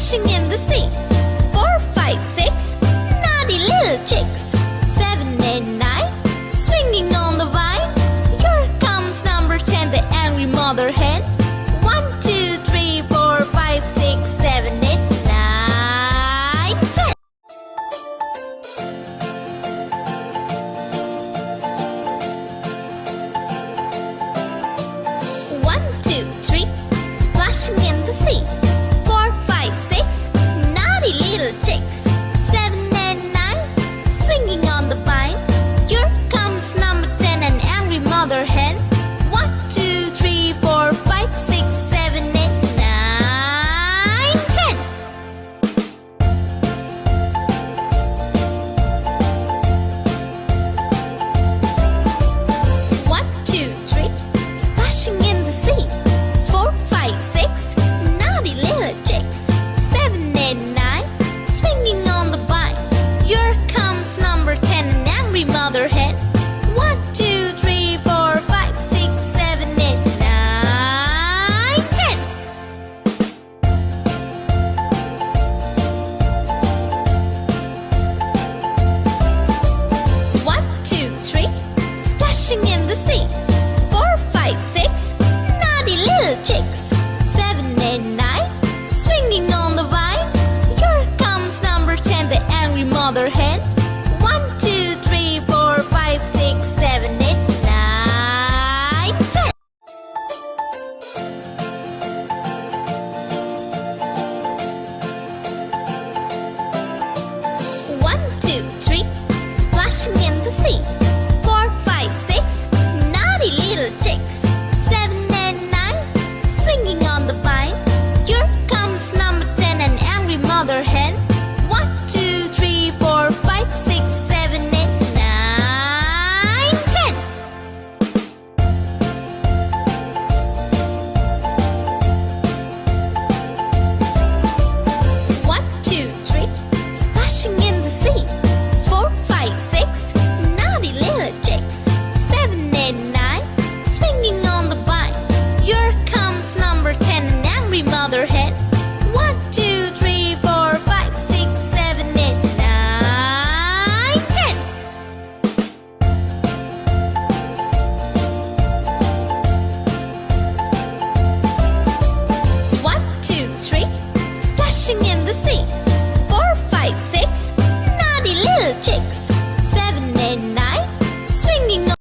splashing in the sea. 4, 5, 6, naughty little chicks. 7, 8, 9, swinging on the vine. Here comes number 10, the angry mother hen. 1, 2, 3, 4, 5, 6, 7, 8, 9, 10. One, two, three, splashing in the sea.